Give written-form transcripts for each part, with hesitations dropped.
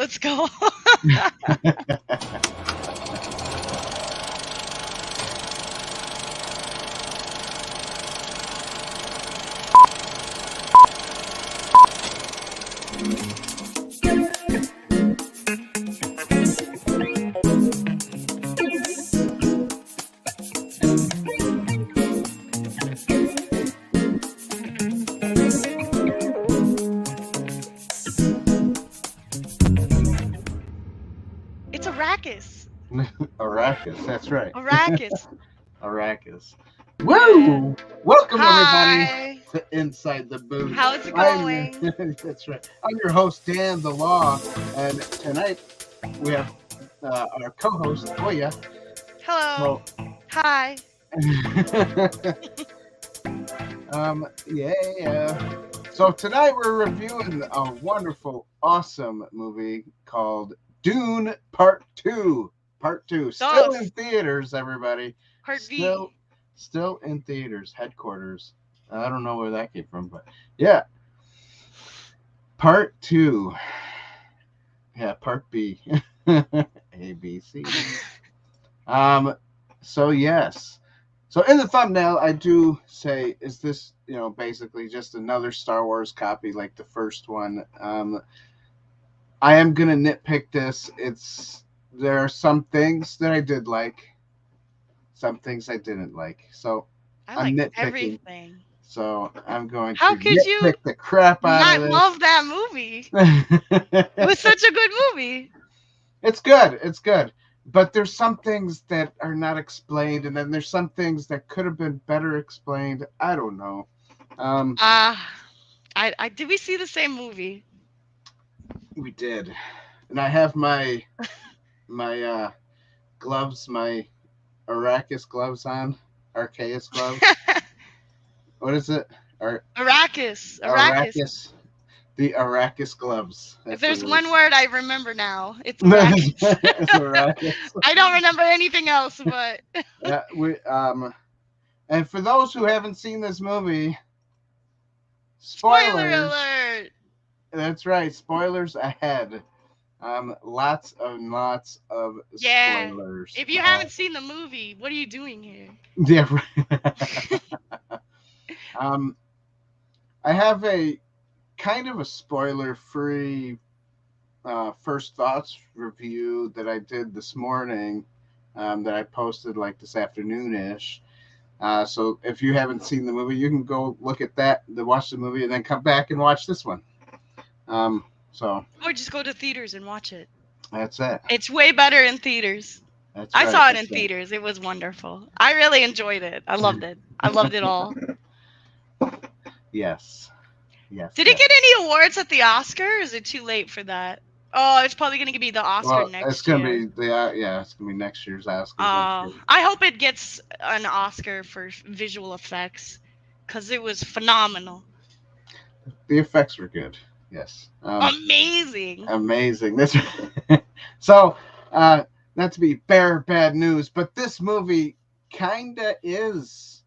Let's go. It's Arrakis. Arrakis, that's right. Arrakis. Arrakis. Woo! Welcome Hi. everybody to Inside the Booth. How's it going? That's right. I'm your host Dan the Law, and tonight we have our co-host Oya. Hello. Hi. Yeah. So tonight we're reviewing a wonderful, awesome movie called Dune Part 2. Part 2. Still in theaters, everybody. Part V. Still in theaters. Headquarters. I don't know where that came from, but yeah. Part 2. Yeah, Part B. A, B, C. So yes. So in the thumbnail, I do say, is this, basically just another Star Wars copy like the first one? I am going to nitpick this. There are some things that I did like, some things I didn't like. So I'm nitpicking. Everything. So I'm going How to could nitpick you the crap out of this. I love that movie. It was such a good movie. It's good. It's good. But there's some things that are not explained, and then there's some things that could have been better explained. I don't know. Did we see the same movie? We did. And I have my gloves, my Arrakis gloves on. Arceus gloves. What is it? Arrakis. The Arrakis gloves. If there's one word I remember now, it's Arrakis. It's Arrakis. I don't remember anything else, but yeah, and for those who haven't seen this movie, spoiler alert. That's right, spoilers ahead. Lots of spoilers. If you haven't seen the movie, what are you doing here? Yeah. I have a kind of a spoiler-free first thoughts review that I did this morning, that I posted like this afternoon-ish. So if you haven't seen the movie, you can go look at that, watch the movie, and then come back and watch this one. Or just go to theaters and watch it. That's it. It's way better in theaters. I saw it in theaters. It was wonderful. I really enjoyed it. I loved it. I loved it all. Yes. Did it get any awards at the Oscar? Or is it too late for that? Oh, it's probably going to be the Oscar next year. It's going to be it's going to be next year's Oscar. I hope it gets an Oscar for visual effects, because it was phenomenal. The effects were good. Yes. Amazing. This so not to be bearer of bad news, but this movie kinda is.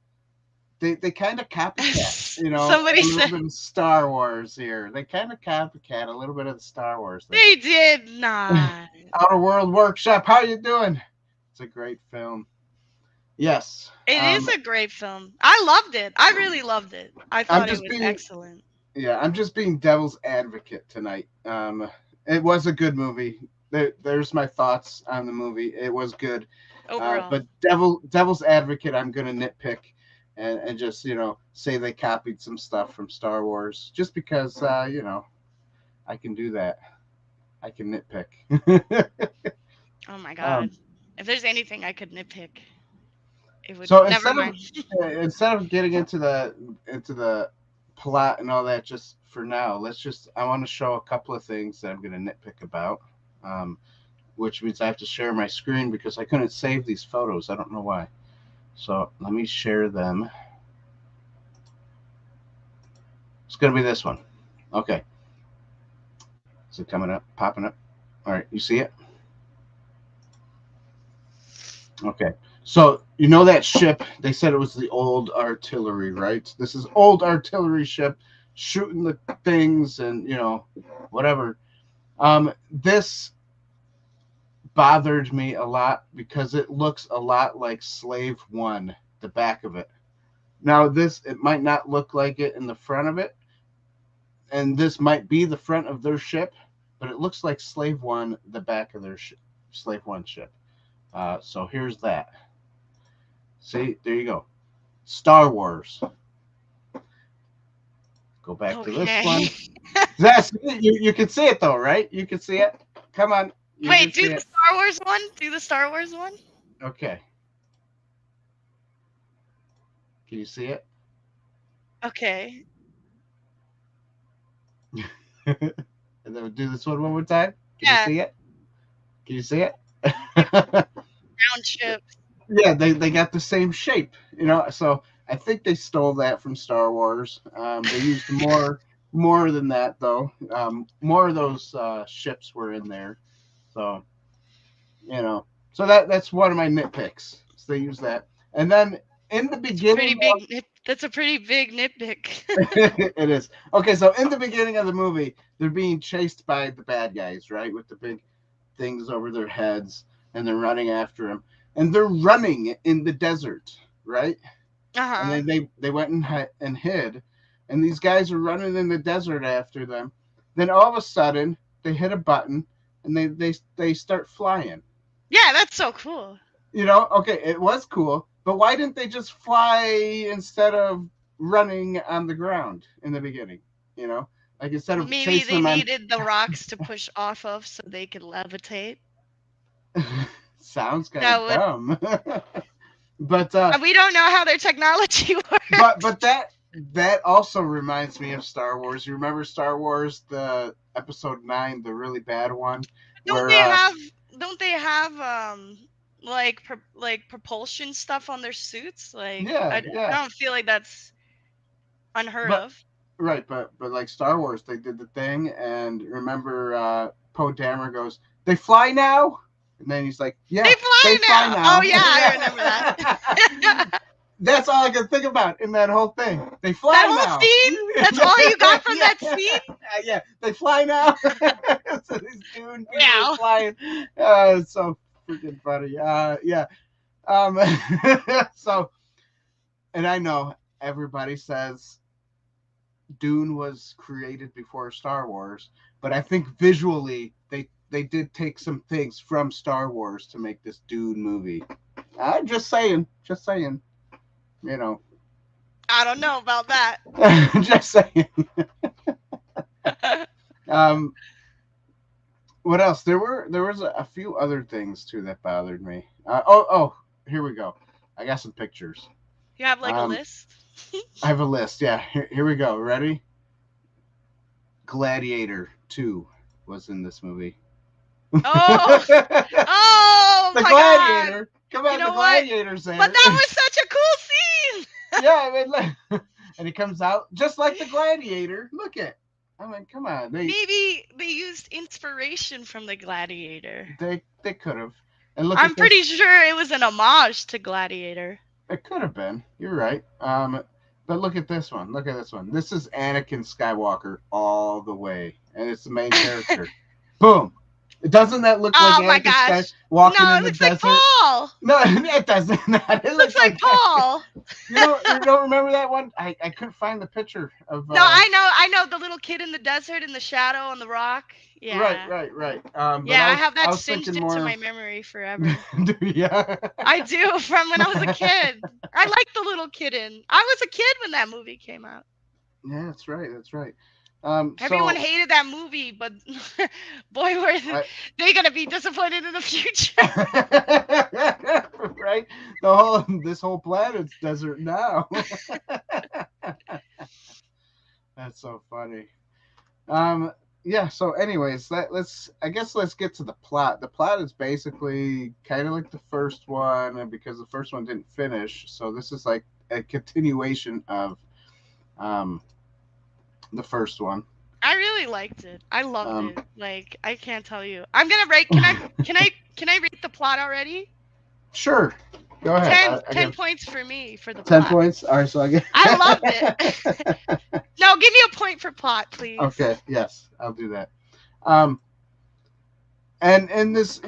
They kind of copycat, Somebody said a little bit of Star Wars here. They kind of copycat a little bit of the Star Wars thing. They did not. Outer World Workshop, how you doing? It's a great film. Yes. It is a great film. I loved it. I really loved it. I thought it was excellent. Yeah, I'm just being devil's advocate tonight. It was a good movie. There's my thoughts on the movie. It was good. Overall. But devil's advocate, I'm going to nitpick. And just, say they copied some stuff from Star Wars. Just because, I can do that. I can nitpick. Oh, my God. If there's anything I could nitpick, it would never mind. Instead of getting into the plot and all that, just for now, I want to show a couple of things that I'm going to nitpick about, which means I have to share my screen because I couldn't save these photos. I don't know why. So let me share them. It's going to be this one. Okay. Is it coming up, popping up? All right, you see it? Okay. So that ship, they said it was the old artillery, right? This is old artillery ship shooting the things and, whatever. This bothered me a lot because it looks a lot like Slave One, the back of it. Now, it might not look like it in the front of it, and this might be the front of their ship, but it looks like Slave One, the back of their Slave One ship. So here's that. See, there you go. Star Wars. Go back to this one. That's you can see it though, right? You can see it. Come on. Wait, do the Star Wars one. Do the Star Wars one. Okay. Can you see it? Okay. And then we'll do this one more time. Can you see it? Can you see it? Round ship. Yeah, they got the same shape, you know. So I think they stole that from Star Wars. They used more than that though. More of those ships were in there. So, you know, so that's one of my nitpicks. So they use that, and then in the beginning, that's a pretty big nitpick. It is. Okay, so in the beginning of the movie, they're being chased by the bad guys, right, with the big things over their heads, and they're running after them, and they're running in the desert, right? And then they went and hid, and these guys are running in the desert after them. Then all of a sudden, they hit a button, and they start flying. Yeah, that's so cool. You know, okay, it was cool, but why didn't they just fly instead of running on the ground in the beginning? You know, like instead of maybe they needed the rocks to push off of so they could levitate. Sounds kind of dumb. But we don't know how their technology works. But that also reminds me of Star Wars. You remember Star Wars, the episode 9, the really bad one? Don't they have like propulsion stuff on their suits? Like I don't feel like that's unheard of. Right, but like Star Wars, they did the thing, and remember Poe Dameron goes, "They fly now?" And then he's like, "Yeah, they fly now. Oh yeah, I remember that. That's all I could think about in that whole thing. They fly now. That whole scene? That's all you got from that scene? Yeah, they fly now. So these Dune people are flying. It's so freaking funny. Yeah. So, and I know everybody says Dune was created before Star Wars, but I think visually they did take some things from Star Wars to make this Dune movie. I'm just saying. You know, I don't know about that. Just saying. What else? There was a few other things too that bothered me. Here we go. I got some pictures. You have like a list? I have a list. Yeah. Here we go. Ready? Gladiator 2 was in this movie. Oh, the my Gladiator. God. Come on, the Gladiator's there. But that was such a cool scene. Yeah, I mean, and he comes out just like the Gladiator. Look at, I mean, come on. Maybe they used inspiration from the Gladiator. They could have. And look, I'm pretty sure it was an homage to Gladiator. It could have been. You're right. But look at this one. Look at this one. This is Anakin Skywalker all the way, and it's the main character. Boom. Doesn't that look like Anakin walking in the desert? Like Paul. No, it doesn't. It looks like Paul. You don't remember that one? I couldn't find the picture of. No, I know the little kid in the desert in the shadow on the rock. Yeah. Right. I have that singed into my memory forever. Yeah. I do, from when I was a kid. I liked the little kid in. I was a kid when that movie came out. Yeah, that's right. Everyone hated that movie, but boy, were they gonna be disappointed in the future. Right? This whole planet's desert now. That's so funny. Yeah. So, anyways, let's get to the plot. The plot is basically kind of like the first one, and because the first one didn't finish, so this is like a continuation of the first one. I really liked it. I loved it. Like, I can't tell you. I'm gonna rate. Can I rate the plot already? Sure. Go ahead. 10 points for me for the 10 plot. points. All right. So I loved it. No, give me a point for plot, please. Okay. Yes, I'll do that. And this,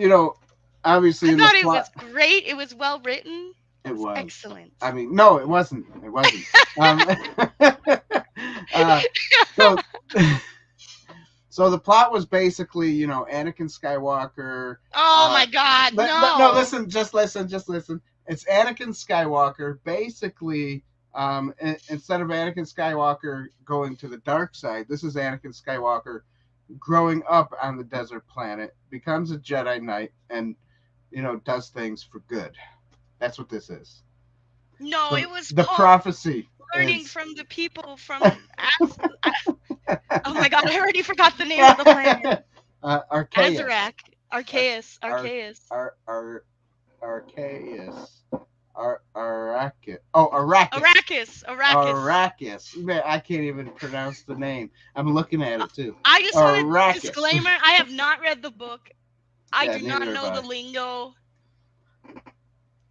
obviously I in the thought it plot, was great. It was well written. it was. Excellent. I mean, no, it wasn't. It wasn't. So, so the plot was basically, Anakin Skywalker. Oh my God, no! No, listen, just listen. It's Anakin Skywalker. Basically, instead of Anakin Skywalker going to the dark side, this is Anakin Skywalker growing up on the desert planet, becomes a Jedi Knight, and does things for good. That's what this is. No, it was the prophecy. Learning from the people from. Oh my God, I already forgot the name of the planet. Arceus. Arceus. Arrakis. Man, I can't even pronounce the name. I'm looking at it too. I just want a disclaimer. I have not read the book. I do not know the lingo.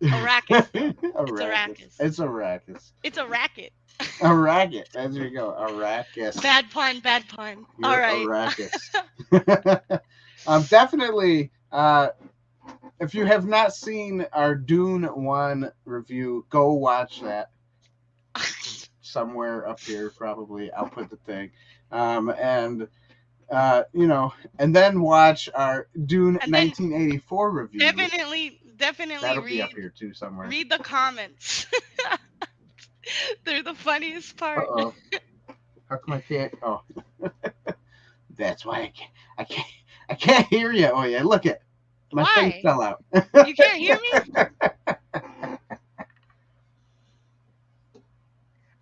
Arrakis. It's Arrakis. It's a racket. A racket. There you go. Arrakis. Bad pun. All right. Arrakis. Definitely. If you have not seen our Dune 1 review, go watch that. Somewhere up here, probably. I'll put the thing. And then watch our Dune 1984 review. Definitely That'll be up here too somewhere. Read the comments. They're the funniest part. Uh-oh. How come I can't? Oh, that's why I can't hear you. Oh yeah, look it. My face fell out. You can't hear me?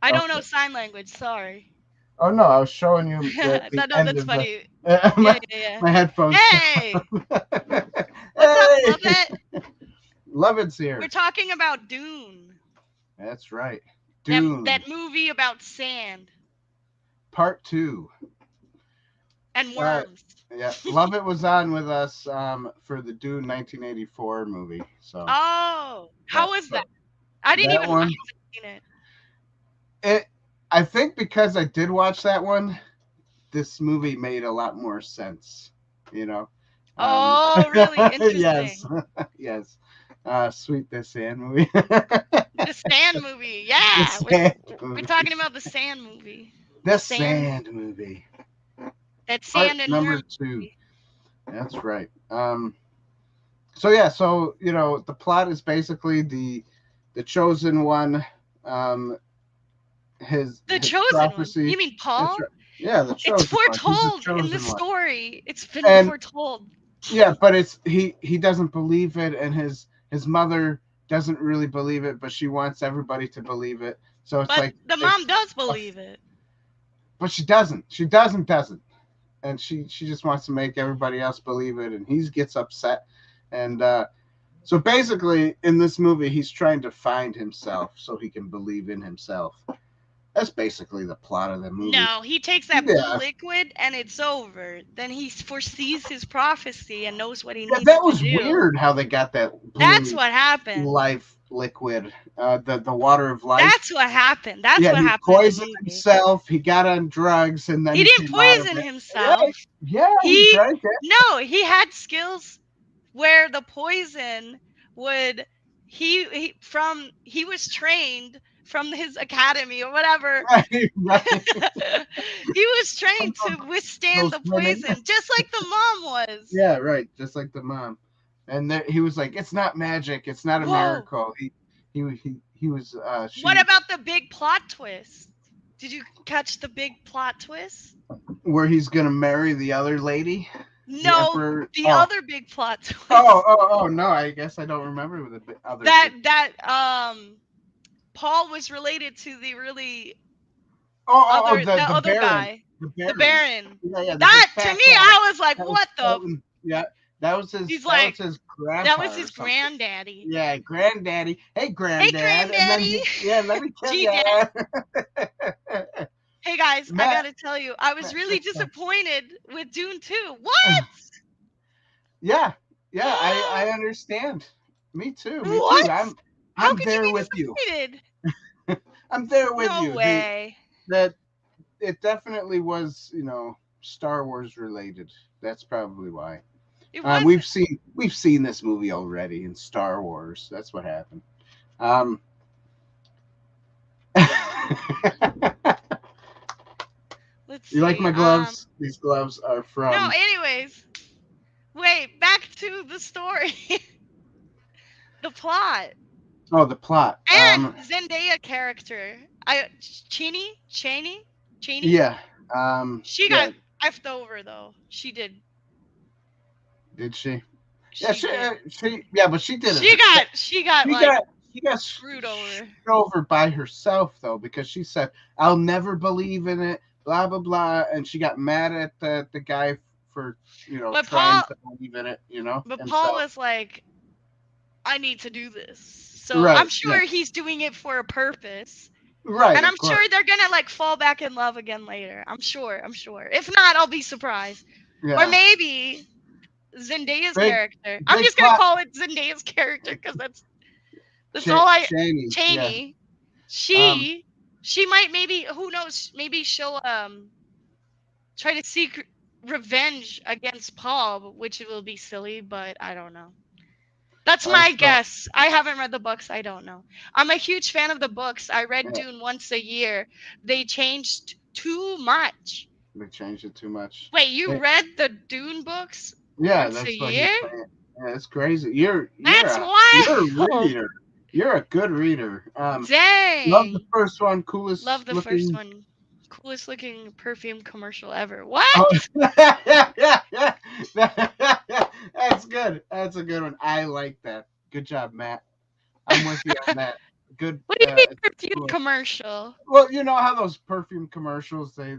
I don't know sign language. Sorry. Oh no, I was showing you. That's funny. Yeah. My headphones. Hey. What's up, Lovett? Lovett's here. We're talking about Dune. That's right. Dune. That movie about sand. Part 2. And worms. Yeah, Lovett was on with us for the Dune 1984 movie. So. Oh, how was that? I didn't even know you had seen it. I think because I did watch that one, this movie made a lot more sense. Oh, really interesting. Yes. Sweet the Sand movie. The Sand movie, yeah. We're talking about the Sand movie. The Sand movie. That Sand and number 2. That's right. So the plot is basically the chosen one. His chosen prophecy. One. You mean Paul? Right. Yeah, the chosen. It's foretold in the story. It's been foretold. Yeah, but he doesn't believe it, and his mother doesn't really believe it, but she wants everybody to believe it. So it's the mom does believe it. But she doesn't. She doesn't. And she just wants to make everybody else believe it, and he gets upset. And so basically, in this movie, he's trying to find himself so he can believe in himself. That's basically the plot of the movie. No, he takes that blue liquid and it's over. Then he foresees his prophecy and knows what he needs to do. That was weird how they got that blue That's what happened. Life liquid, the water of life. That's what happened. What happened. He poisoned himself. He got on drugs and then he didn't poison himself. Yeah, he drank it. No, he had skills where the poison would he was trained from his academy or whatever. Right. He was trained to withstand the poison, just like the mom was. Yeah, right, just like the mom. And he was like, "It's not magic. It's not a miracle." He was. What about the big plot twist? Did you catch the big plot twist? Where he's gonna marry the other lady? No, the other big plot twist. Oh no! I guess I don't remember the other. Paul was related to the really the other Baron. guy, the Baron. Yeah, that to me, I was like, what the? Yeah, that was his. Was his grandpa. That was his granddaddy. Yeah, granddaddy. Hey, granddad. Hey, granddaddy. Let me tell you. Hey guys, I gotta tell you, I was really disappointed with Dune 2. What? Yeah, I understand. Me too. What? I'm there with you. I'm there with you. No way. That it definitely was, Star Wars related. That's probably why. It wasn't. We've seen this movie already in Star Wars. That's what happened. Let's You like see. my gloves? These gloves are No, from. anyways. Wait, back to the story. The plot. Oh, the plot. And Zendaya character. Cheney? Yeah. She Yeah. got effed over though. She did. Did she? Yeah, She did. Yeah, but she did it. She got She got screwed over. over by herself though, because she said, "I'll never believe in it." Blah blah blah, and she got mad at the guy for trying to believe in it. But himself. Paul was like, "I need to do this." So Right, I'm sure he's doing it for a purpose. Right. And I'm sure they're gonna like fall back in love again later. I'm sure. If not, I'll be surprised. Yeah. Or maybe Zendaya's character. I'm just gonna call it Zendaya's character because that's all I. Cheney. Yeah. She might, maybe, who knows? Maybe she'll try to seek revenge against Paul, which will be silly, but I don't know. That's my guess. I haven't read the books. I don't know. I'm a huge fan of the books. I read Dune once a year. They changed too much. They changed it too much. Wait, you read the Dune books once a what year? Yeah, it's crazy. You're wild. You're a reader. You're a good reader. Dang. Love the first one. Coolest. Love the looking... first one. Coolest looking perfume commercial ever. What? Oh, that's good. That's a good one. I like that. Good job, Matt. I'm with you on that. Good. What do you mean perfume commercial? Well, you know how those perfume commercials, they,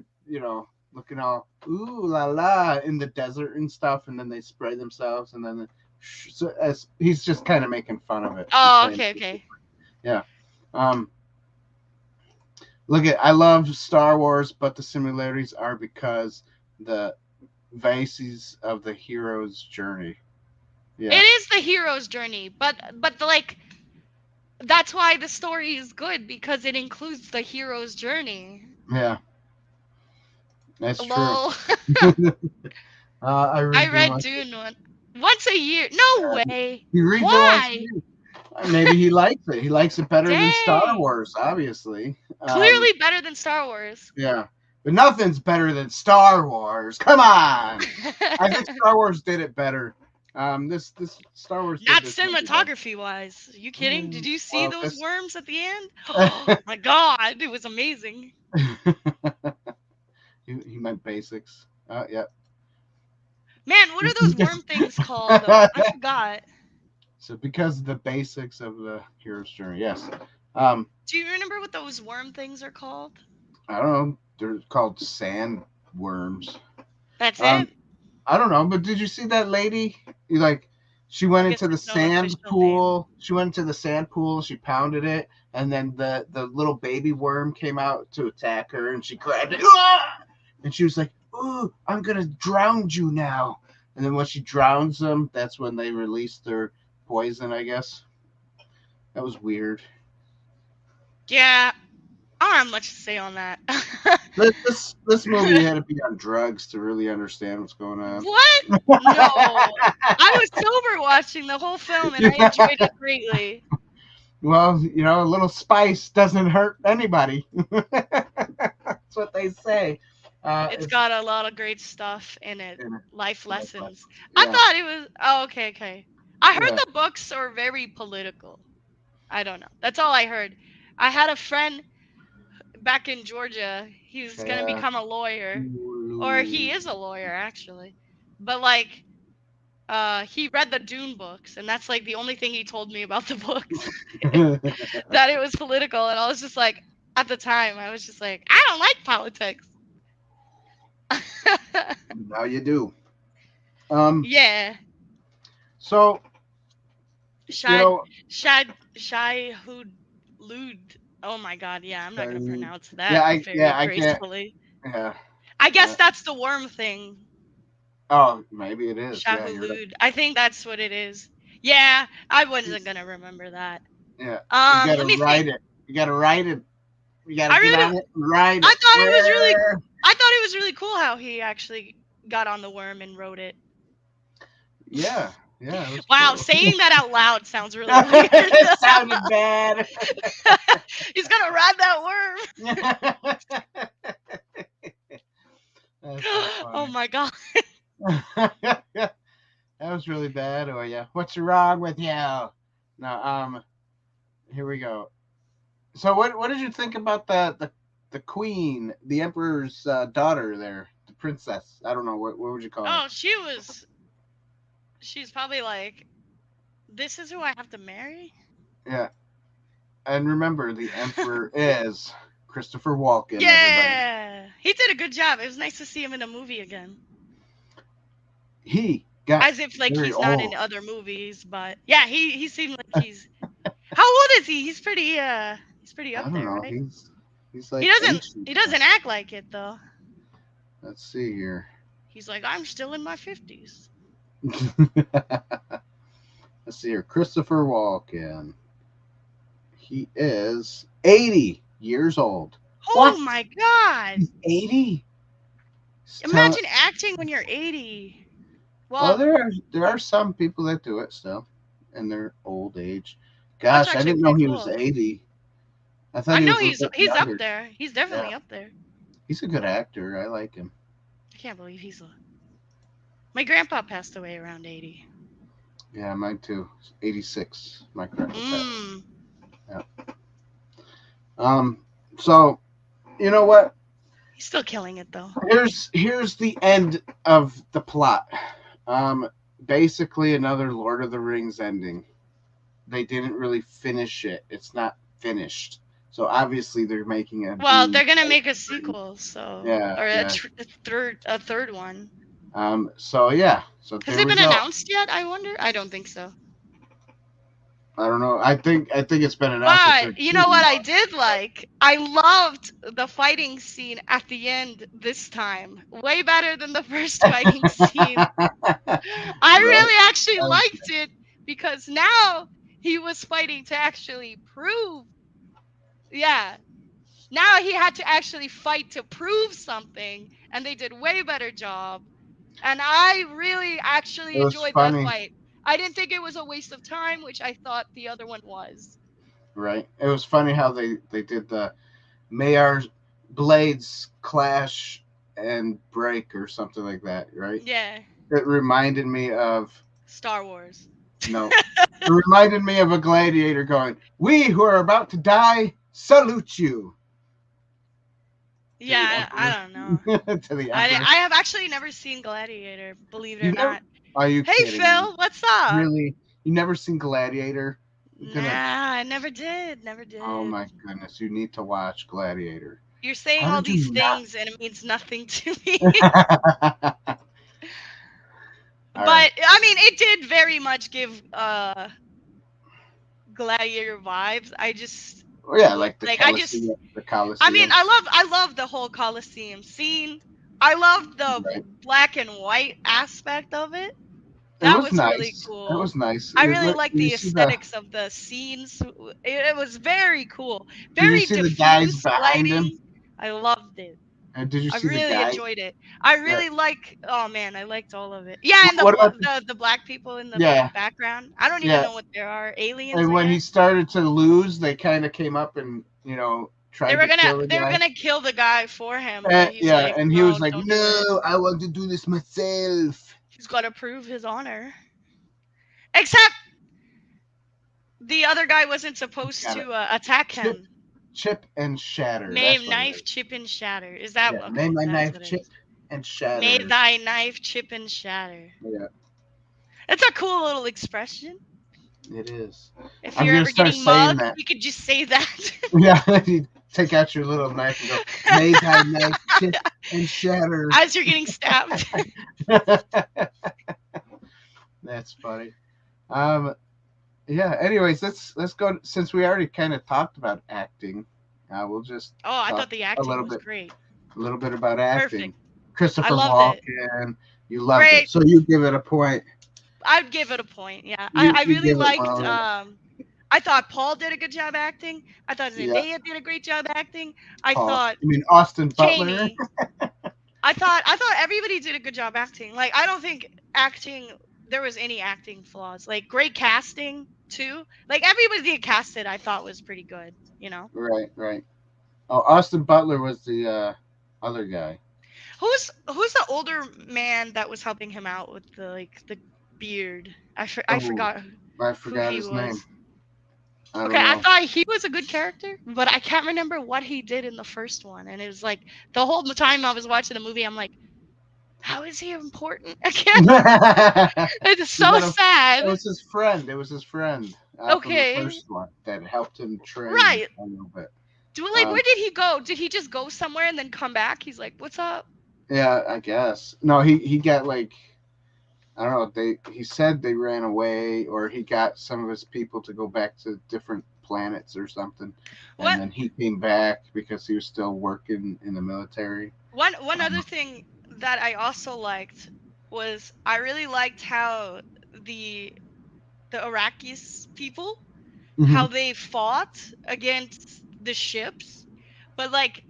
looking all ooh la la in the desert and stuff, and then they spray themselves, and then he's just kind of making fun of it. Oh, okay. Yeah. I love Star Wars, but the similarities are because the bases of the hero's journey. Yeah. It is the hero's journey, but that's why the story is good, because it includes the hero's journey. Yeah. That's true. I read Dune once a year. No way. Why? Maybe he likes it. He likes it better than Star Wars, obviously. Clearly better than Star Wars. Yeah. But nothing's better than Star Wars. Come on. I think Star Wars did it better. This Star Wars. Not cinematography wise. Are you kidding? Did you see those worms at the end? Oh my god, it was amazing. He meant basics. Yeah. Man, what are those worm things called? I forgot. So because the basics of the hero's journey, yes. Do you remember what those worm things are called? I don't know. They're called sand worms. That's it? I don't know, but did you see that lady? She went into the sand pool. She went into the sand pool. She pounded it, and then the little baby worm came out to attack her, and she grabbed it. And she was like, "Ooh, I'm gonna drown you now." And then when she drowns them, that's when they release their poison, I guess. That was weird. Yeah, I don't have much to say on that. This movie had to be on drugs to really understand what's going on. What? No. I was sober watching the whole film, and I enjoyed it greatly. Well, a little spice doesn't hurt anybody. That's what they say. It's got a lot of great stuff in it. Life lessons. Yeah. I thought it was... Oh, okay. I heard the books are very political. I don't know. That's all I heard. I had a friend back in Georgia. He was going to become a lawyer. Or he is a lawyer, actually. But, he read the Dune books, and that's, the only thing he told me about the books. That it was political, and I was just at the time, I was just I don't like politics. Now you do. Yeah. So, Shahud Lud. Oh my god, yeah, I'm not gonna pronounce that very gracefully. I guess that's the worm thing. Oh, maybe it is. Shahud Lud. I think that's what it is. Yeah, I wasn't gonna remember that. Yeah. You gotta write it. You gotta write it. You gotta get on it and write it. I thought it was really cool how he actually got on the worm and wrote it. Yeah, it was Wow, cool. saying that out loud sounds really weird. It sounded bad. He's gonna ride that worm. That's so Oh funny. my god. That was really bad. Oh yeah, what's wrong with you? No, here we go. So what did you think about the queen, the emperor's daughter there, the princess? I don't know what would you call her? Oh, she's probably like, this is who I have to marry? Yeah, and remember the emperor is Christopher Walken. Everybody, Yeah. He did a good job. It was nice to see him in a movie again. he got As if like very he's not in old. other movies, but yeah, he seemed like he's how old is he? He's pretty I up don't there, know. right? He's He like doesn't ancient. he doesn't act like it though. Let's see here. He's like, I'm still in my 50s. Let's see here. Christopher Walken. He is 80 years old. Oh What? my god. He's 80? Imagine acting when you're 80. Well, Well, there are some people that do it still in their old age. that's Gosh, I actually didn't know pretty he was cool. 80. I thought I he know was a little bit he's up younger. there. He's Yeah, definitely up there. he's a good actor. I like him. I can't believe my grandpa passed away around 80. Yeah, mine too. 86. My grandpa passed. Mm. Yeah. So you know what? He's still killing it though. Here's the end of the plot. Basically another Lord of the Rings ending. They didn't really finish it. It's not finished. So obviously they're making a Well, Dune. they're gonna make a sequel, so Yeah, or yeah. a third one. So yeah. So Has there it we been go. announced yet? I wonder. I don't think so. I don't know. I think it's been announced that they're But you know shooting what I on did like? I loved the fighting scene at the end this time. Way better than the first fighting scene. it. I Right? really actually That was liked it because now he was fighting to actually prove. Yeah. Now he had to actually fight to prove something, and they did way better job. And I really it actually was enjoyed that funny, fight. I didn't think it was a waste of time, which I thought the other one was. right? It was funny how they did the Mayar's blades clash and break or something like that, right? Yeah. It reminded me of Star Wars. no. It reminded me of a gladiator going, "We who are about to die salute you." To the Yeah, I don't know. emperor. To the emperor. I have actually never seen Gladiator, believe it or You've never? not. Are you Hey kidding me? Phil, what's up? Really? You never seen Gladiator? You're gonna. Nah, I never did. Never Oh did. my goodness! You need to watch Gladiator. You're saying How all did these you not? things and it means nothing to me. All right. But I mean, it did very much give Gladiator vibes. I just Well, yeah, like the like I just Colosseum. The I mean, Colosseum. I love the whole Colosseum scene. I love the Right. black and white aspect of it. It That was was really nice. It cool. was nice. I really like Did you the see the? aesthetics of the scenes. It was very cool. Did you Very see the guys diffuse behind him? lighting. I loved it. And did you I see the really guys? enjoyed it. I That, really like. Oh man, I liked all of it. Yeah, and what about the black people in the yeah, background. I don't even yeah. know what they are. Aliens, And I when he guess. started to lose, they kind of came up and tried to kill the They were guy. gonna kill the guy for him, but he's Yeah, like, and he no, was like, don't do it. "No, I want to do this myself." He's got to prove his honor. Except the other guy wasn't supposed Got it. to attack Chip, him. chip and shatter. That's Name what it knife, is. chip, and shatter. Is that Yeah, okay? name my That is knife, what it chip is. and May shatter. thy knife chip and shatter. Yeah, It's a cool little expression. it is. If I'm you're gonna ever start getting saying mugged, that. you could just say that. Yeah, you take out your little knife and go, "May thy knife chip and shatter." As you're getting stabbed. That's funny. Yeah. Anyways, let's go. Since we already kind of talked about acting, we'll just Oh, I talk thought the a acting was great. little bit about acting. Perfect. I Christopher loved it. Walken, you loved it, Great. so you give it a point. I'd give it a point. Yeah. I You really give it liked one. I thought Paul did a good job acting. I thought Yeah, Zendaya did a great job acting. I Paul. thought You mean Austin Butler? Jamie. I thought everybody did a good job acting. Like I don't think acting there was any acting flaws. Like great casting too. Like everybody casted, I thought was pretty good. You know. Right. Oh, Austin Butler was the other guy. Who's the older man that was helping him out with the beard? I Oh, forgot I who forgot he his name. was. I Okay, don't I know. thought he was a good character, but I can't remember what he did in the first one. And it was like the whole time I was watching the movie, I'm like, how is he important again? It's He so got a, sad. it was his friend. It was his friend from the Okay, first one that helped him train right. a little bit. Like, where did he go? Did he just go somewhere and then come back? He's like, what's up? Yeah, I guess. No, he got like I don't know. He said they ran away, or he got some of his people to go back to different planets or something, and What then he came back because he was still working in the military. one other thing that I also liked was I really liked how the the Iraqis people Mm-hmm. how they fought against the ships, but like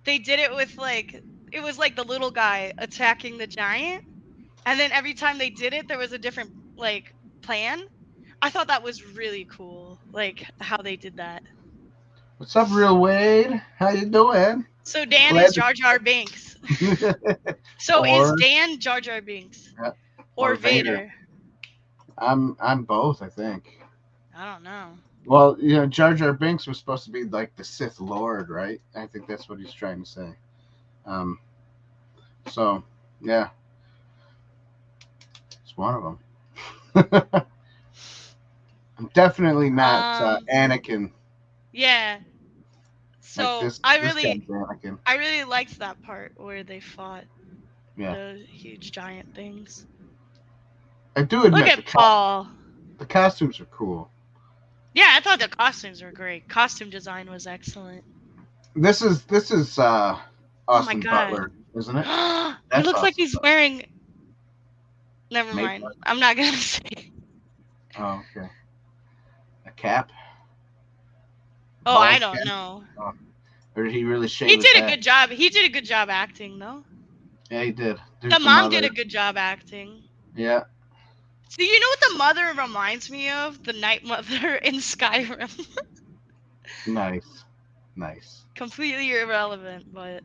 they did it with like it was like the little guy attacking the giant, and then every time they did it, there was a different like plan. I thought that was really cool, like how they did that. What's up, Real Wade? How you doing? So Dan is Glad Jar Jar Binks. to... So is or Dan Jar Jar Binks or or Vader. Vader? I'm both, I think. I don't know. Well, Jar Jar Binks was supposed to be like the Sith Lord, right? I think that's what he's trying to say. Um, so yeah, it's one of them. I'm definitely not Anakin. Yeah. Like So this guy's Anakin. I really liked that part where they fought Yeah, the huge giant things. I do Look admit at Paul. the costumes are cool. Yeah, I thought the costumes were great. Costume design was excellent. This is Oh my Austin god. Butler, isn't it? He That's looks like Austin he's Butler. wearing never mind. Makeup. I'm not gonna say. Oh, okay. A cap, Oh, I bald don't cap. know. Oh, or did he really He shave his did a head? good job. He did a good job acting though. Yeah, he did. The There's the mom did mother. a good job acting. Yeah, So you know what the mother reminds me of? The Night Mother in Skyrim. nice. Completely irrelevant, but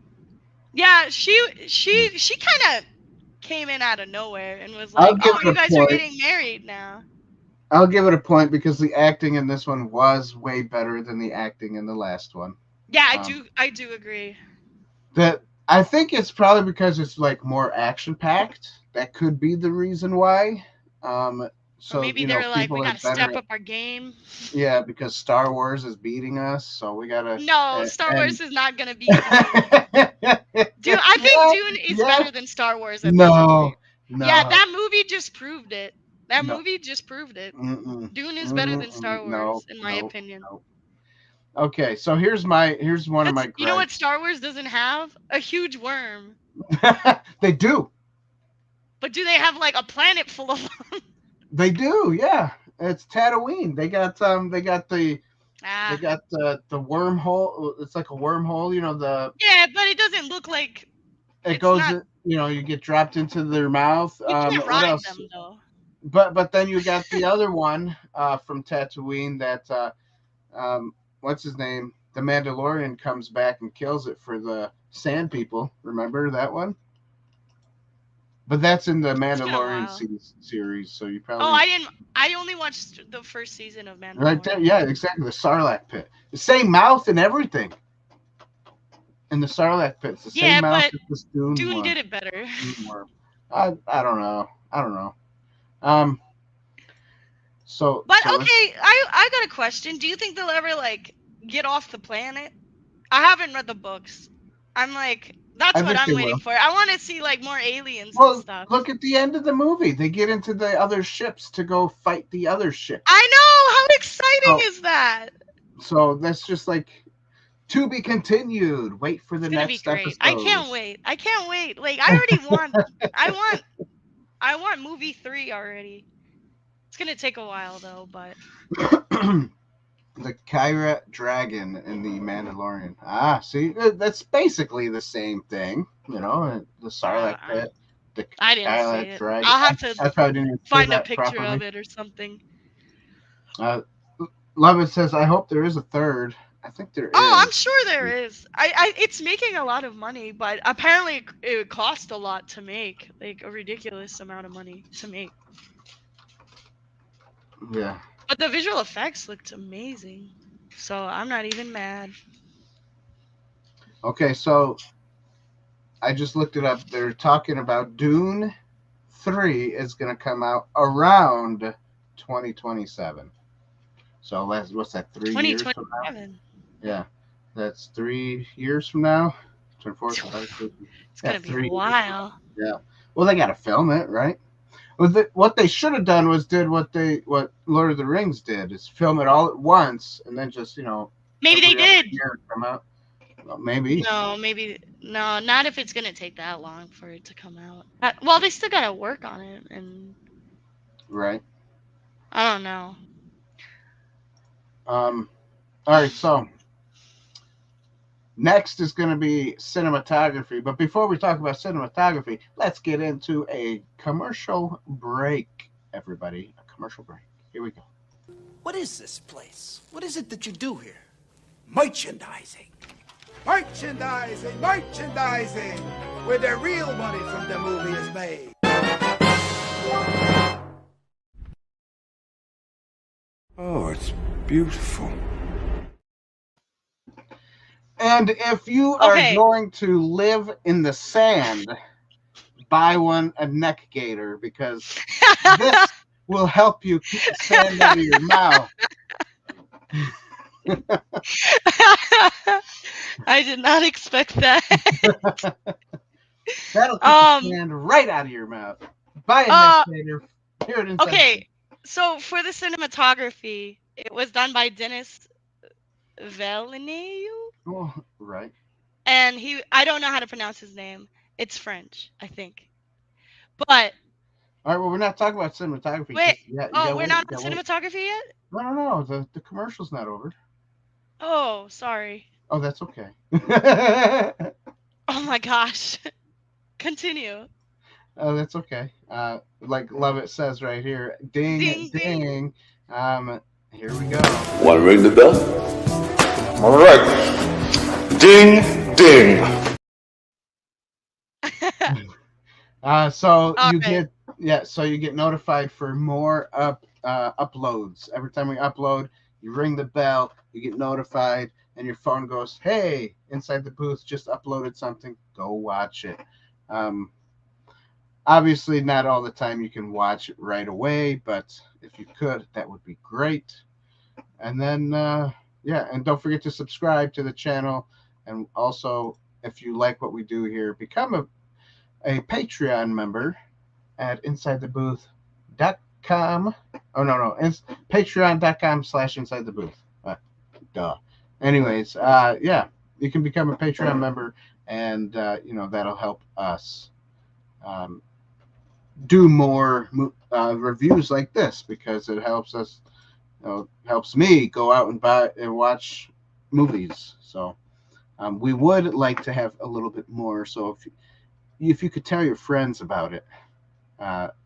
yeah, she kind of came in out of nowhere and was I'll like, give "Oh, it you a guys are point. getting married now." I'll give it a point because the acting in this one was way better than the acting in the last one. Yeah, Um, I do agree. that I think it's probably because it's like more action packed. That could be the reason why. Or So maybe they were like, "We people are got to better step at up our game." because Star Wars is beating us, so we gotta No, Star and Wars is not gonna beat Dune. Dune, I think Dune is yeah, better than Star Wars at this no, point. Yeah, no, that movie just proved it. That no, movie just proved it. mm-mm, Dune is better than mm-mm, Star no, Wars, in my no, opinion. no. Okay, so here's one of my You know what gripes. Star Wars doesn't have? A huge worm. They do. But do they have like a planet full of them? They do, yeah. It's Tatooine. They Ah. got the wormhole. It's like a wormhole, Yeah, but it doesn't look like it it's goes, not. you get dropped into their mouth. You can't What ride else? them though. But then you got the other one from Tatooine that what's his name? The Mandalorian comes back and kills it for the Sand People. Remember that one? But that's in the It's been a Mandalorian while. series, so you Oh, probably I only watched the first season of right there. Mandalorian. Yeah, exactly. The Sarlacc pit, the same mouth and everything. In the Sarlacc pit, it's the same Yeah, mouth but as this Dune Dune one. did it better. Dune worm. I don't know. I don't know. Um. But So let's. okay, I got a question. Do you think they'll ever like get off the planet? I haven't read the books. I'm like, that's I what think I'm they waiting will. for. I want to see like more aliens and Well, stuff. look at the end of the movie. They get into the other ships to go fight the other ships. I know. How exciting So, is that? so that's just like to be continued. Wait for It's the gonna be next great. I episode. can't wait. I can't wait. Like I already want. I want. I want movie 3 already. It's gonna take a while though, but The Kyra Dragon in the Mandalorian. See, that's basically the same thing. The Sarlacc uh, pit. I didn't see Skylight it. Dragon. I'll have to I probably didn't even say find a that picture properly. of it or something. Lovett says, I hope there is a third. I think there is. Oh, I'm sure there is. It's making a lot of money, but apparently it cost a lot to make, like a ridiculous amount of money to make. Yeah. But the visual effects looked amazing, so I'm not even mad. Okay, so I just looked it up. They're talking about Dune 3 is going to come out around 2027. So what's that, 3 years from now? 2027. Yeah, that's 3 years from now. 24, It's gonna be a while. Yeah. Well, they got to film it, right? What they should have done was did what Lord of the Rings did, is film it all at once and then just Maybe they did. Year come out. Well, maybe. No, not if it's gonna take that long for it to come out. Well, they still gotta work on it, and right. I don't know. All right, so next is going to be cinematography. But before we talk about cinematography, let's get into a commercial break, everybody. A commercial break. Here we go. What is this place? What is it that you do here? Merchandising. Merchandising, merchandising, where the real money from the movie is made. Oh, it's beautiful. And if you are going to live in the sand, buy a neck gaiter, because this will help you keep the sand out of your mouth. I did not expect that. That'll keep the sand right out of your mouth. Buy a neck gaiter. Hear it inside. Okay, so for the cinematography, it was done by Denis Villeneuve. Oh, right. And I don't know how to pronounce his name. It's French, I think. But all right, well, we're not talking about cinematography. Wait. We're not on cinematography yet? No. The commercial's not over. Oh, sorry. Oh, that's okay. Oh my gosh. Continue. Oh, that's okay. Like Lovett says right here, ding, ding. Here we go. Want to ring the bell? All right. Ding, ding. So you get notified for more uploads. Every time we upload, you ring the bell, you get notified, and your phone goes, "Hey, Inside the Booth just uploaded something. Go watch it." Obviously, not all the time you can watch it right away, but if you could, that would be great. And then, and don't forget to subscribe to the channel. And also, if you like what we do here, become a Patreon member at insidetheboothreviews.com. Oh, no. Patreon.com/insidethebooth. Duh. Anyways, you can become a Patreon member, and, that'll help us do more reviews like this, because it helps us, helps me go out and buy and watch movies. So we would like to have a little bit more. So if you could tell your friends about it,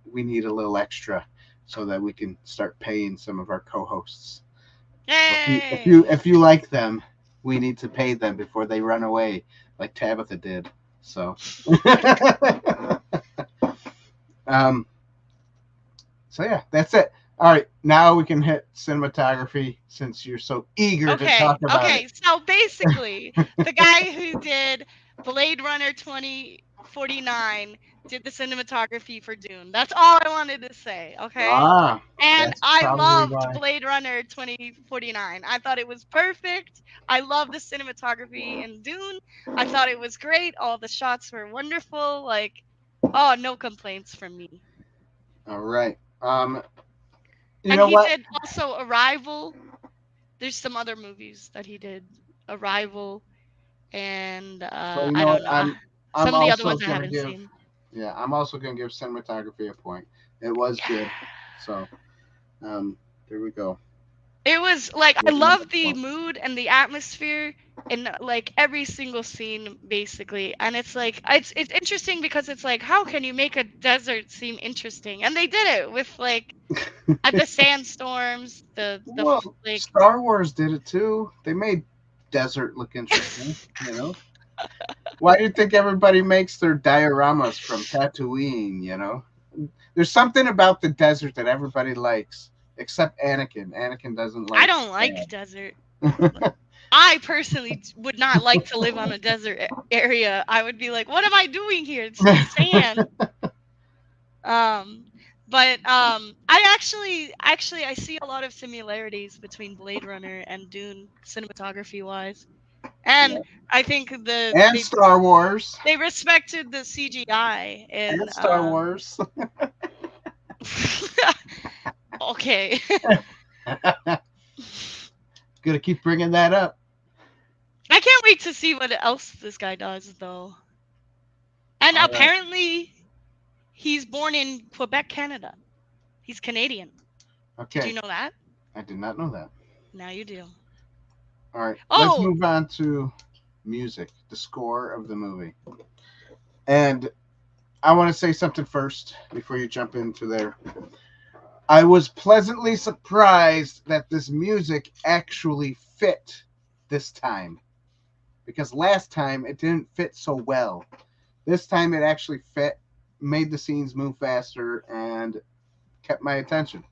we need a little extra so that we can start paying some of our co-hosts. Yay! If you like them, we need to pay them before they run away, like Tabitha did. So. So yeah, that's it. All right, now we can hit cinematography, since you're so eager to talk about it. Okay, so basically, the guy who did Blade Runner 2049 did the cinematography for Dune. That's all I wanted to say, okay? And I loved Blade Runner 2049. I thought it was perfect. I love the cinematography in Dune. I thought it was great. All the shots were wonderful. Like, no complaints from me. All right. He did also Arrival. There's some other movies that he did. Arrival, and I don't know. Some of the other ones I haven't seen. Yeah, I'm also going to give cinematography a point. It was good. So, there we go. It was like I love the mood and the atmosphere in like every single scene basically, and it's like it's interesting because it's like how can you make a desert seem interesting? And they did it with like at the sandstorms, Well, like Star Wars did it too. They made desert look interesting, you know. Why do you think everybody makes their dioramas from Tatooine, you know? There's something about the desert that everybody likes, except Anakin. Anakin doesn't like I don't like desert. I personally would not like to live on a desert area. I would be like, what am I doing here? It's just sand. But I actually I see a lot of similarities between Blade Runner and Dune cinematography wise. And I think and Star Wars. They respected the CGI in and Star Wars. Okay. Gonna keep bringing that up. I can't wait to see what else this guy does, though. And apparently, he's born in Quebec, Canada. He's Canadian. Okay. Did you know that? I did not know that. Now you do. All right. Let's move on to music, the score of the movie. And I want to say something first before you jump into there. I was pleasantly surprised that this music actually fit this time. Because last time it didn't fit so well. This time it actually fit, made the scenes move faster, and kept my attention.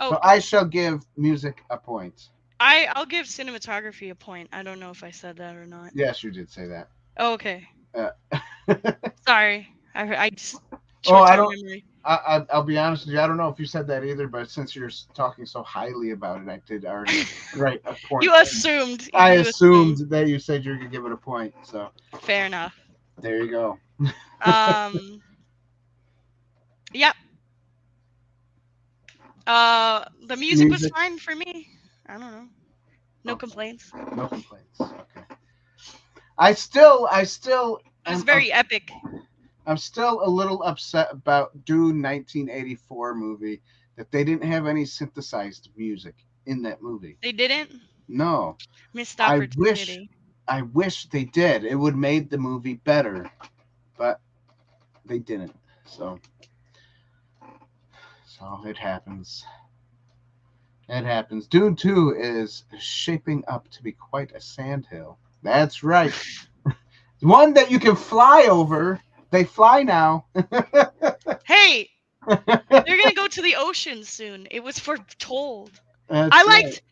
So I shall give music a point. I'll give cinematography a point. I don't know if I said that or not. Yes, you did say that. Oh, okay. Sorry. I just memory. I'll be honest with you. I don't know if you said that either, but since you're talking so highly about it, I did already write a point. You assumed. I assumed that you said you were gonna give it a point. So fair enough. There you go. Yep. The music was fine for me. I don't know. No complaints. No complaints. Okay. I still. It was very epic. I'm still a little upset about Dune 1984 movie that they didn't have any synthesized music in that movie. They didn't? No. Missed opportunity. I wish they did. It would have made the movie better, but they didn't. So it happens. It happens. Dune 2 is shaping up to be quite a sandhill. That's right. One that you can fly over. They fly now. Hey, they're gonna go to the ocean soon. It was foretold. I liked. Right.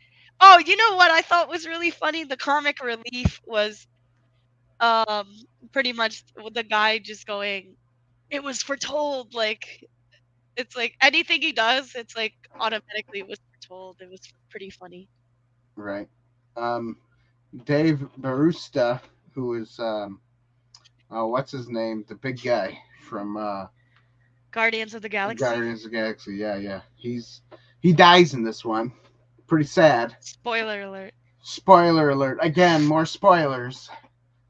Oh, you know what I thought was really funny? The comic relief was, pretty much the guy just going, "It was foretold." Like, it's like anything he does, it's like automatically it was foretold. It was pretty funny. Right. Dave Bautista, who is what's his name? The big guy from Guardians of the Galaxy. Guardians of the Galaxy, yeah. He dies in this one. Pretty sad. Spoiler alert. Spoiler alert. Again, more spoilers.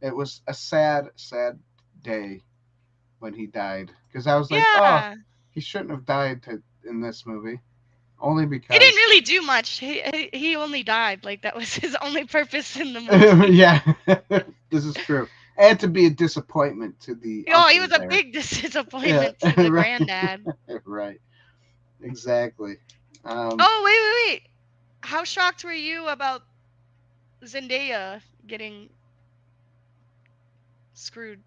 It was a sad, sad day when he died. Because I was like, he shouldn't have died in this movie. Only because... He didn't really do much. He only died. Like, that was his only purpose in the movie. Yeah. This is true. And to be a disappointment to the... he was a big disappointment to the granddad. Right. Exactly. Wait. How shocked were you about Zendaya getting screwed?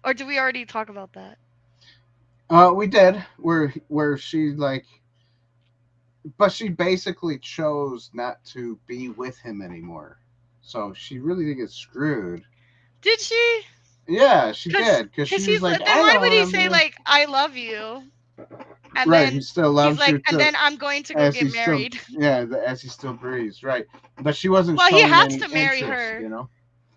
Or did we already talk about that? We did. Where she like... But she basically chose not to be with him anymore. So she really did get screwed. Did she? Yeah, she did. Because she was like, then why would he say, like, I love you? And right, then he still loves he's like, you. And then I'm going to go get married. As he still breathes, right. But she wasn't Well, he has to marry interest, her. You know?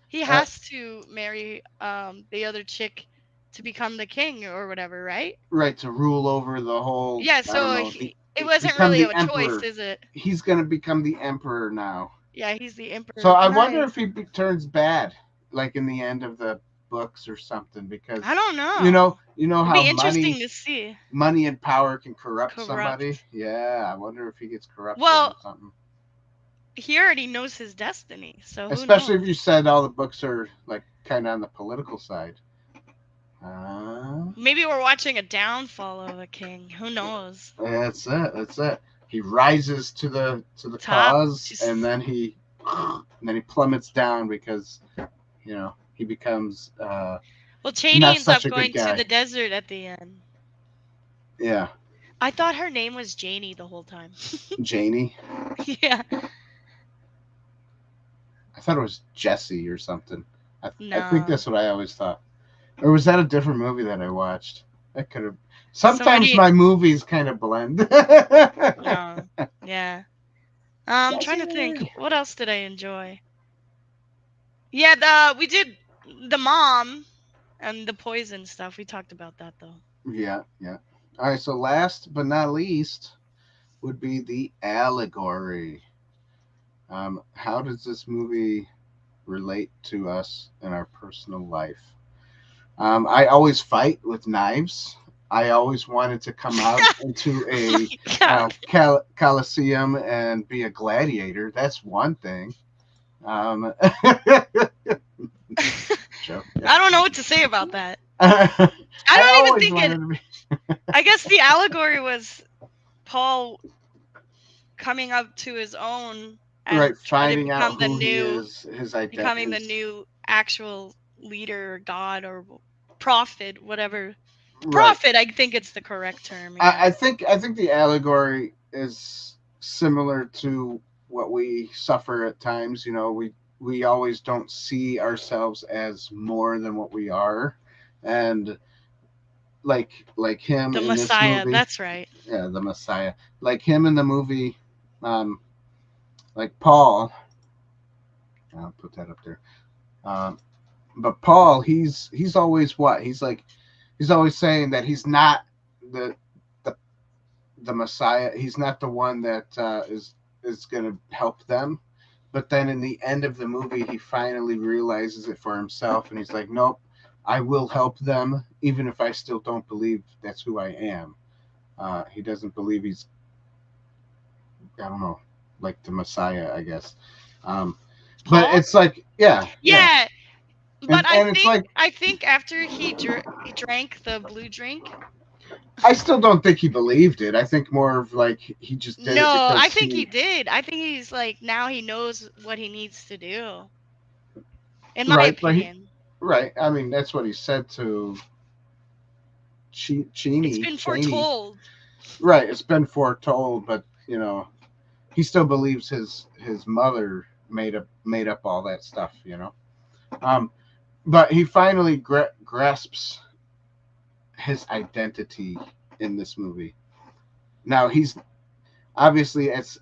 He has to marry the other chick to become the king or whatever, right? Right, to rule over the whole... Yeah, so it wasn't really a choice, is it? He's going to become the emperor now. Yeah, he's the emperor. So I wonder if he turns bad, like in the end of the books or something, because I don't know. You know how interesting to see. Money and power can corrupt somebody. Yeah, I wonder if he gets corrupted or something. he already knows his destiny. So who Especially knows? if you said all the books are like kind of on the political side. Maybe we're watching a downfall of a king. Who knows? That's it. That's it. He rises to the Top. cause, and then he plummets down because he becomes Well, Cheney not ends up such a good going to guy. the desert at the end. Yeah. I thought her name was Janie the whole time. Janie. Yeah. I thought it was Jesse or something. I think No. that's what I always thought. Or was that a different movie that I watched? That could have. So Sometimes my movies kind of blend. No. Yeah. I'm trying to think. What else did I enjoy? Yeah, we did the mom and the poison stuff. We talked about that though. Yeah, yeah. All right, so last but not least would be the Allegory. How does this movie relate to us in our personal life? I always fight with knives. I always wanted to come out into a coliseum and be a gladiator. That's one thing. Joke. I don't know what to say about that. I don't even think it. I guess the allegory was Paul coming up to his own and right, finding out the who new, he is, his identity, becoming the new actual leader, or god, or prophet, whatever. Right. Prophet, I think it's the correct term. Yeah. I think the allegory is similar to what we suffer at times. We always don't see ourselves as more than what we are, and like him the in Messiah. This movie, that's right. Yeah, the Messiah. Like him in the movie, like Paul. I'll put that up there. But Paul, he's always what? He's always saying that he's not the Messiah. He's not the one that is going to help them. But then in the end of the movie, he finally realizes it for himself, and he's like, nope, I will help them, even if I still don't believe that's who I am. He doesn't believe he's, I don't know, like the Messiah, I guess. But it's like, yeah. But I think after he drank the blue drink, I still don't think he believed it. I think more of like he just did it because I think he did. I think he's like, now he knows what he needs to do. In my opinion. Right. I mean, that's what he said to Cheney. It's been foretold. Right. It's been foretold, but he still believes his mother made up all that stuff. But he finally grasps his identity in this movie. Now he's obviously at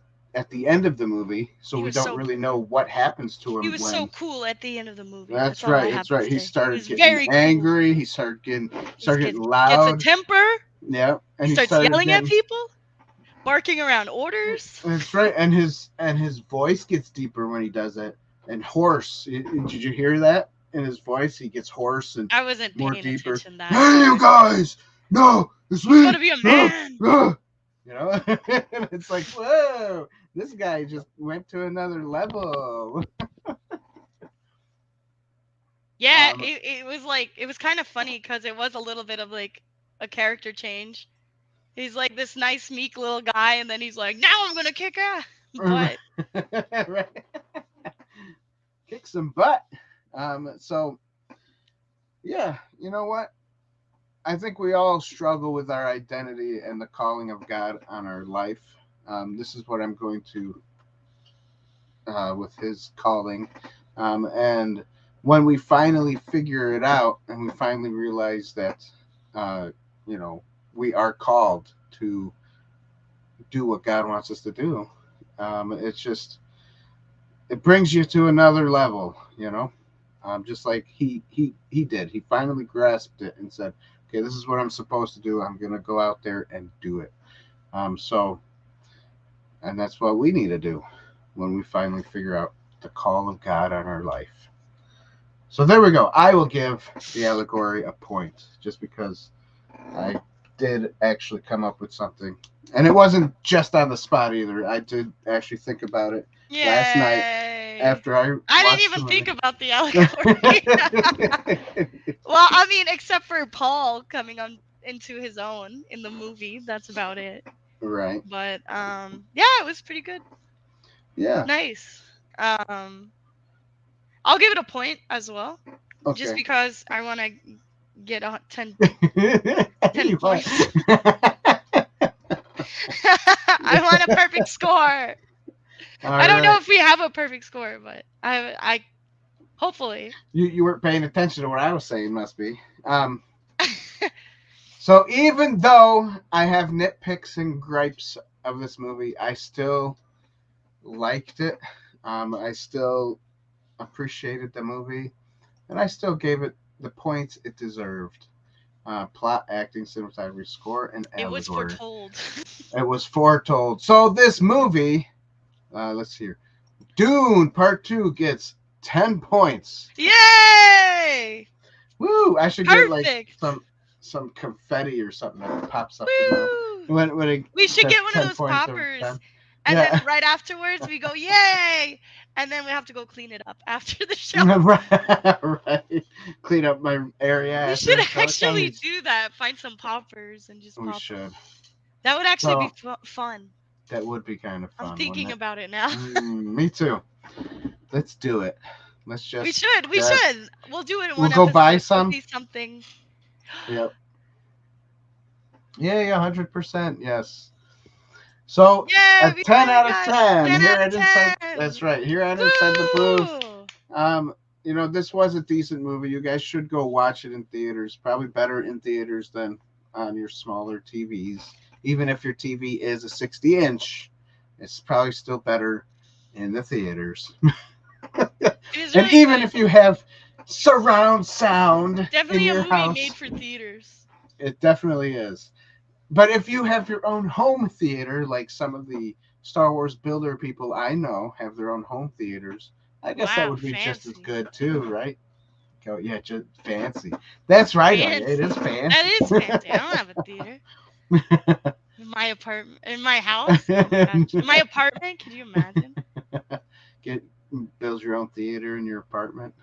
the end of the movie, so we don't really know what happens to him. He was so cool at the end of the movie. That's right. He started getting angry. Cool. He started getting loud. Gets a temper. Yeah, and he starts yelling at people, barking around orders. That's right, and his voice gets deeper when he does it, and hoarse. Did you hear that? In his voice, he gets hoarse and I wasn't more paying deeper. Attention that hey, you guys! No, it's me. You gotta be a man. It's like, whoa, this guy just went to another level. Yeah, it was like, it was kind of funny because it was a little bit of like a character change. He's like this nice, meek little guy, and then he's like, now I'm gonna kick ass. But right. Kick some butt. So, yeah, you know what? I think we all struggle with our identity and the calling of God on our life. This is what I'm going to, with his calling. And when we finally figure it out and we finally realize that, we are called to do what God wants us to do, it brings you to another level, just like he did. He finally grasped it and said, okay, this is what I'm supposed to do. I'm going to go out there and do it. And that's what we need to do when we finally figure out the call of God on our life. So there we go. I will give the Allegory a point just because I did actually come up with something. And it wasn't just on the spot either. I did actually think about it last night after I didn't even think about the allegory. Well, I mean, except for Paul coming on into his own in the movie, that's about it. Right. But yeah, it was pretty good. Yeah. Nice. I'll give it a point as well. Okay. Just because I want to get 10 points. I want a perfect score. I don't know if we have a perfect score, but I hopefully. You weren't paying attention to what I was saying, must be. So even though I have nitpicks and gripes of this movie, I still liked it. I still appreciated the movie, and I still gave it the points it deserved. Plot, acting, cinematography, score, and allegory. It was foretold. It was foretold. So this movie, let's see here. Dune Part 2 gets 10 points. Yay! Woo! I should get like some confetti or something that pops up. When we should get one of those poppers. And then right afterwards we go, yay! And then we have to go clean it up after the show. Right. Clean up my area. We should actually do that. Find some poppers and just pop. We should. That would actually be fun. That would be kind of fun. I'm thinking about it now. Me too. Let's do it. Let's just. We should. We'll do it in one episode. We'll go buy some. We'll see something. Yep. Yeah, 100%. Yes. So, a 10 out of 10. Here at Inside, that's right. Here at Inside the Booth. You know, this was a decent movie. You guys should go watch it in theaters. Probably better in theaters than on your smaller TVs. Even if your TV is a 60-inch, it's probably still better in the theaters. And even if you have surround sound definitely in your a movie house, made for theaters. It definitely is. But if you have your own home theater, like some of the Star Wars builder people I know have their own home theaters, I guess that would be just as good too, right? Oh, yeah, just fancy. That's right. Fancy. It is fancy. That is fancy. I don't have a theater. In my apartment, in my house, in my apartment. Can you imagine? Build your own theater in your apartment,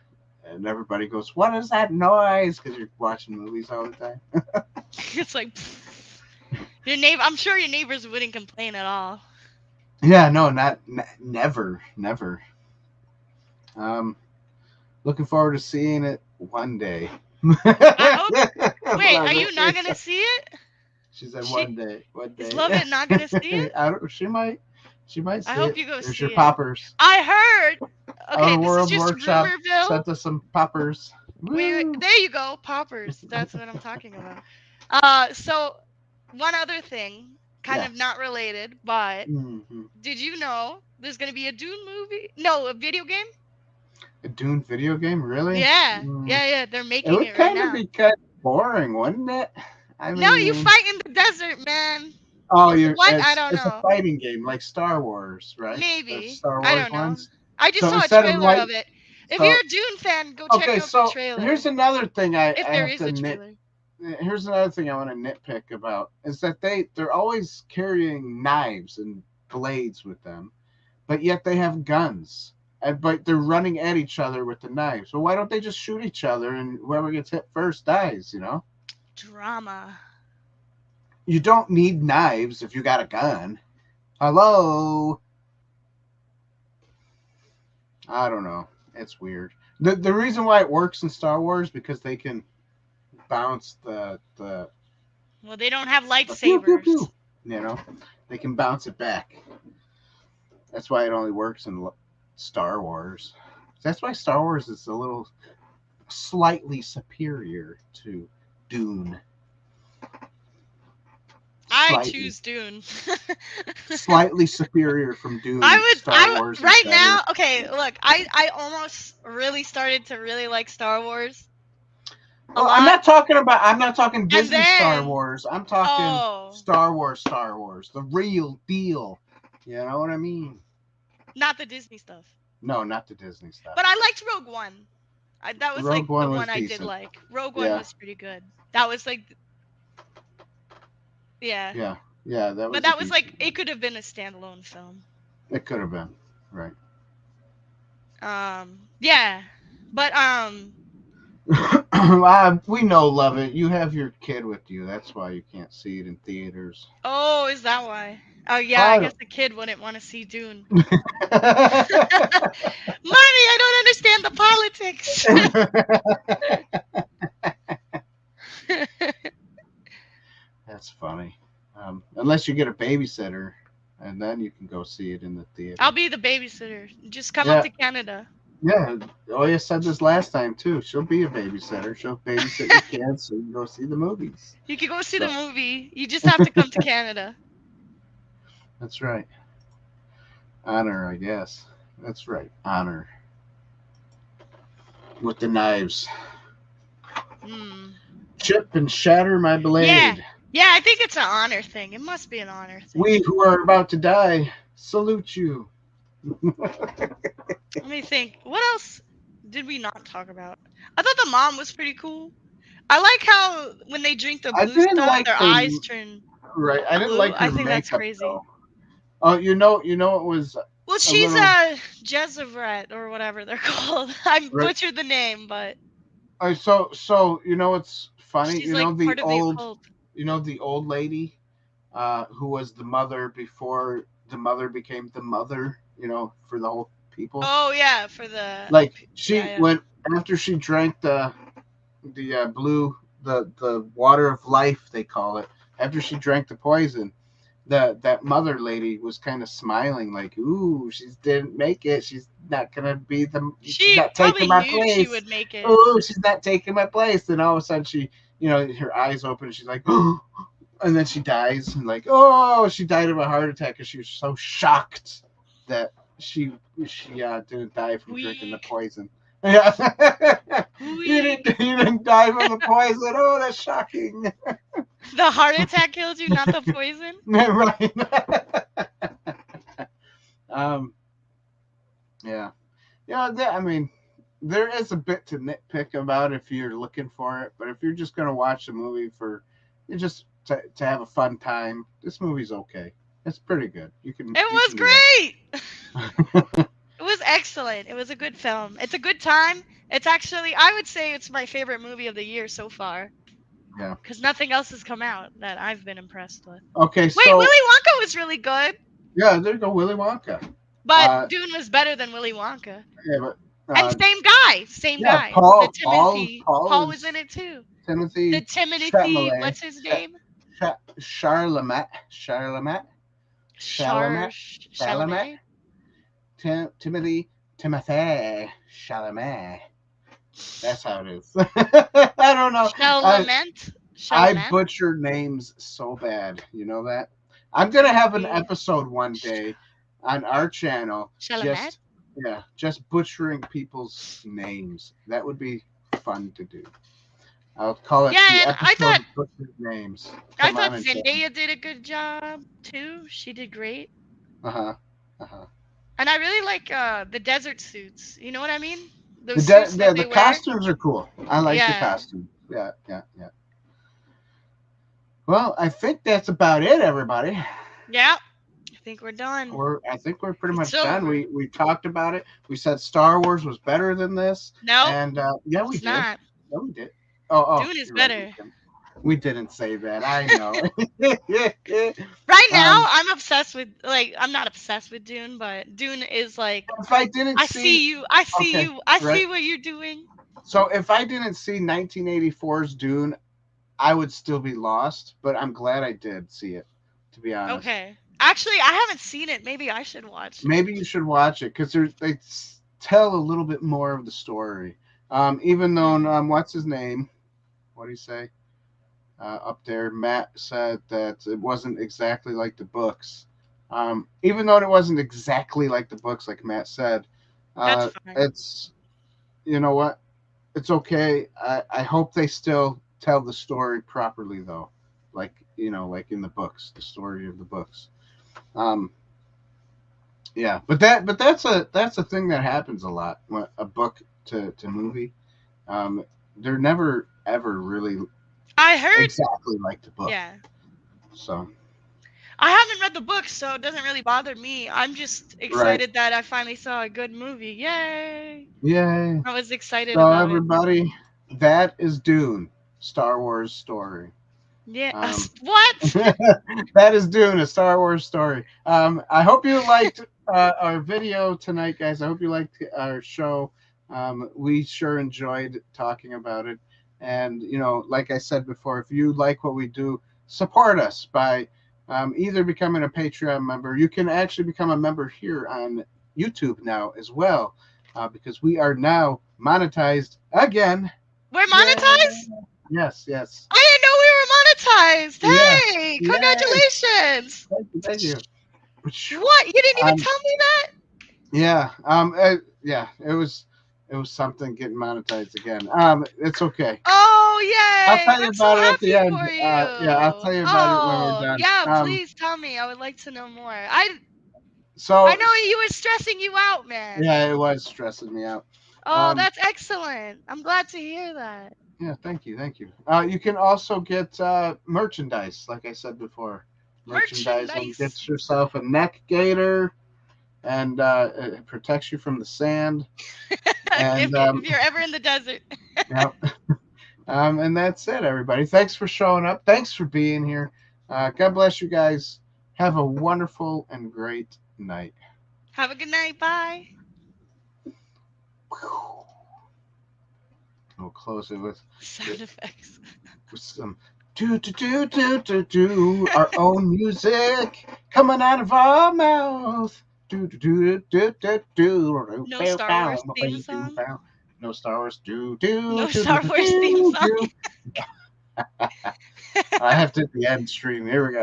and everybody goes, "What is that noise?" Because you're watching movies all the time. It's like your neighbor. I'm sure your neighbors wouldn't complain at all. Yeah, no, never. Looking forward to seeing it one day. Wait, are you not gonna see it? She said one day. Is Lovett not gonna see it? She might see it. I hope you go There's see your it. poppers. I heard. Okay, Our World this is just Workshop Rumorville. sent us some poppers. Wait, there you go, poppers. That's what I'm talking about. So one other thing, kind of not related, but did you know there's gonna be a Dune movie? No, a video game. A Dune video game, really? Yeah, yeah. They're making it right now. It would kind of be kind of boring, wouldn't it? I mean, no, you fight in the desert, man. Oh, I don't know. It's a fighting game like Star Wars, right? Maybe. Star Wars I don't know. ones. I just saw a trailer of it. If you're a Dune fan, go check out the trailer. Here's another thing Here's another thing I want to nitpick about is that they're always carrying knives and blades with them, but yet they have guns. But they're running at each other with the knives. So why don't they just shoot each other and whoever gets hit first dies, you know? Drama. You don't need knives if you got a gun. Hello? I don't know. It's weird. The reason why it works in Star Wars because they can bounce the well, they don't have lightsabers. Pew, pew, pew. You know? They can bounce it back. That's why it only works in Star Wars. That's why Star Wars is a little slightly superior to Dune. I choose Dune. Slightly superior from Dune. Star Wars right now. Okay, look, I almost really started to really like Star Wars. I'm not talking Disney Star Wars. I'm talking Star Wars, the real deal. You know what I mean? Not the Disney stuff. No, not the Disney stuff. But I liked Rogue One. That was like the one I did like. Rogue One was pretty good. That was like Yeah. Yeah, that was. But that was like, it could have been a standalone film. It could have been, right. Yeah. But we know, love it. You have your kid with you. That's why you can't see it in theaters. oh, is that why? Oh yeah, I guess the kid wouldn't want to see Dune. Mommy, I don't understand the politics. That's funny. Unless you get a babysitter, and then you can go see it in the theater. I'll be the babysitter. Just come up to Canada. Yeah, Oya said this last time too. She'll be a babysitter. She'll babysit your kids so you can go see the movies. You can go see the movie. You just have to come to Canada. That's right. Honor, I guess. That's right. Honor. With the knives. Chip and shatter my blade. Yeah, I think it's an honor thing. It must be an honor thing. We who are about to die salute you. Let me think. What else did we not talk about? I thought the mom was pretty cool. I like how when they drink the blue stuff, their eyes turn. Right. I didn't blue. like her I think that's crazy. Though. Oh, you know it was. Well, she's a Jezebret or whatever they're called. I butchered the name, but. So you know what's funny? She's like part of the occult. You know the old lady, who was the mother before the mother became the mother. You know, for the whole people. Oh yeah, for the. Like she went after she drank the blue the water of life, they call it. After she drank the poison, that mother lady was kind of smiling like, ooh, she didn't make it. She's not gonna be the. She not probably taking my knew place. she would make it. Ooh, she's not taking my place. Then all of a sudden she, her eyes open and she's like, oh, and then she dies and like, oh, she died of a heart attack because she was so shocked that she didn't die from drinking the poison. Yeah. you didn't die from the poison. Oh, that's shocking. The heart attack killed you, not the poison. Right. Yeah. I mean, there is a bit to nitpick about if you're looking for it, but if you're just gonna watch a movie for just to have a fun time, this movie's okay. It's pretty good. It was great. It was excellent. It was a good film. It's a good time. It's actually, I would say it's my favorite movie of the year so far. Yeah. Because nothing else has come out that I've been impressed with. Okay, Wait, Willy Wonka was really good. Yeah, there you go, Willy Wonka. But Dune was better than Willy Wonka. Yeah, but... and same guy. Paul was in it too. Timothy. Chalamet. What's his name? Chalamet. Timothy Chalamet. That's how it is. I don't know. I butcher names so bad. You know that? I'm gonna have an episode one day on our channel. Just butchering people's names. That would be fun to do. I'll call it the episode butchered names. I thought Zendaya did a good job too. She did great. And I really like the desert suits. You know what I mean? The costumes are cool. I like the costumes. Yeah. Well, I think that's about it, everybody. Yeah. I think we're done. I think we're pretty much done. We talked about it. We said Star Wars was better than this. No. And we did. Not. No, we did. Oh, Dune is better. Right. We didn't say that. I know. Right now, I'm obsessed with, I'm not obsessed with Dune, but Dune is like, if I didn't see what you're doing. So if I didn't see 1984's Dune, I would still be lost, but I'm glad I did see it, to be honest. Okay. Actually, I haven't seen it. Maybe I should watch it. Maybe you should watch it, because they tell a little bit more of the story. Even though, what's his name? What do you say? Up there, Matt said that it wasn't exactly like the books. Even though it wasn't exactly like the books, like Matt said, that's fine. It's, you know what? It's okay. I hope they still tell the story properly, though. Like in the books, the story of the books. Yeah, but that's a thing that happens a lot. When a book to movie, they're never ever really. I heard exactly like the book. Yeah. So I haven't read the book, so it doesn't really bother me. I'm just excited that I finally saw a good movie. Yay! yay! I was excited So about it. everybody, that is Dune, Star Wars story. Yeah. What? That is Dune, a Star Wars story. I hope you liked our video tonight, guys. I hope you liked our show. We sure enjoyed talking about it. And, you know, like I said before, if you like what we do, support us by either becoming a Patreon member. You can actually become a member here on YouTube now as well, because we are now monetized again. We're monetized? Yes, yes. I didn't know we were monetized. Yeah. Hey, congratulations. Thank you. What? You didn't even tell me that? Yeah. Yeah. It was something getting monetized again. It's okay. Oh, yay. I'll tell you about it at the end. For you. Yeah, I'll tell you about it when we're done. Yeah, please tell me. I would like to know more. I know you were stressing you out, man. Yeah, it was stressing me out. Oh, that's excellent. I'm glad to hear that. Yeah, thank you. You can also get merchandise, like I said before. Merchandise. And get yourself a neck gaiter, and it protects you from the sand. And if you're ever in the desert. Yep. And that's it, everybody. Thanks for showing up. Thanks for being here. God bless you guys. Have a wonderful and great night. Have a good night. Bye. We'll close it with sound effects. With some do our own music coming out of our mouth. No Star Wars theme song. No Star Wars. No Star Wars theme song. I have to hit the end stream. Here we go.